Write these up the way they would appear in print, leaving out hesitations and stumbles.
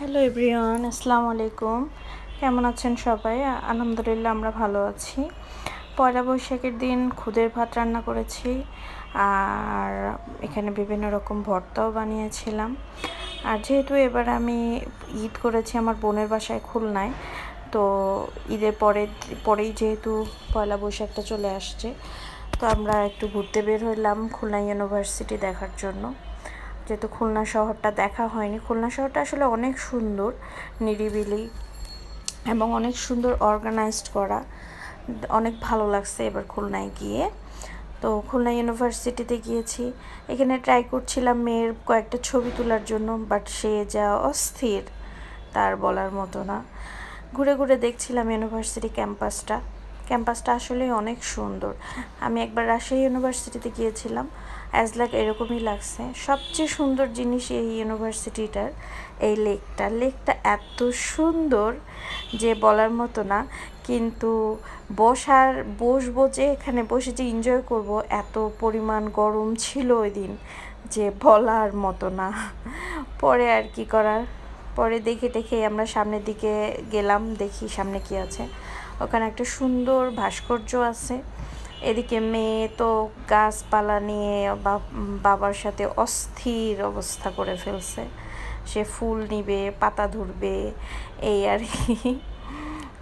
Hello everyone, আসসালামু আলাইকুম। কেমন আছেন সবাই? আলহামদুলিল্লাহ আমরা ভালো আছি। পয়লা বৈশাখের দিন খুদের ভাত রান্না করেছি, আর এখানে বিভিন্ন রকম ভর্তাও বানিয়েছিলাম। আর যেহেতু এবার আমি ঈদ করেছি আমার বোনের বাসায় খুলনায়, তো ঈদের পরেই যেহেতু পয়লা বৈশাখটা চলে আসছে, তো আমরা একটু ঘুরতে বের হলাম খুলনা ইউনিভার্সিটি দেখার জন্য। যেহেতু খুলনা শহরটা দেখা হয়নি, খুলনা শহরটা আসলে অনেক সুন্দর, নিরিবিলি এবং অনেক সুন্দর অর্গানাইজড করা। অনেক ভালো লাগছে এবার খুলনায় গিয়ে। তো খুলনা ইউনিভার্সিটিতে গিয়েছি, এখানে ট্রাই করছিলাম মেয়ের কয়েকটা ছবি তোলার জন্য, বাট সে যা অস্থির তার বলার মতো না। ঘুরে ঘুরে দেখছিলাম ইউনিভার্সিটি ক্যাম্পাসটা আসলে অনেক সুন্দর। আমি একবার রাজশাহী ইউনিভার্সিটিতে গিয়েছিলাম, অ্যাজ লাইক এরকমই লাগছে। সবচেয়ে সুন্দর জিনিস এই ইউনিভার্সিটিটার এই লেকটা এত সুন্দর যে বলার মতো না। কিন্তু বসবো যে এখানে বসে যে এনজয় করব, এত পরিমাণ গরম ছিল ওই দিন যে বলার মতো না। পরে আর কি করার, পরে দেখে আমরা সামনের দিকে গেলাম, দেখি সামনে কি আছে। ওখানে একটা সুন্দর ভাস্কর্য আছে। এদিকে মেয়ে তো গাছপালা নিয়ে বাবার সাথে অস্থির অবস্থা করে ফেলছে। সে ফুল নিবে, পাতা ধরবে, এই আর কি।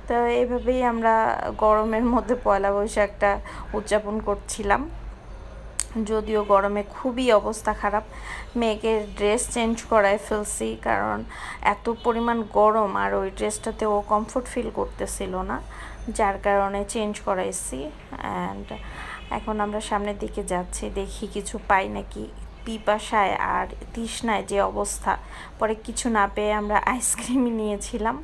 তো এইভাবেই আমরা গরমের মধ্যে পয়লা বৈশাখটা উদযাপন করছিলাম। যদিও গরমে খুবই অবস্থা খারাপ, মেয়েকে ড্রেস চেঞ্জ করায় ফেলছি, কারণ এত পরিমাণ গরম আর ওই ড্রেসটাতে ও কমফোর্ট ফিল করতেছিল না, যার কারণে চেঞ্জ করাইছি। অ্যান্ড এখন আমরা সামনের দিকে যাচ্ছি, দেখি কিছু পাই নাকি। পিপাসায় আর তৃষ্ণায় যে অবস্থা, পরে কিছু না পেয়ে আমরা আইসক্রিমই নিয়েছিলাম।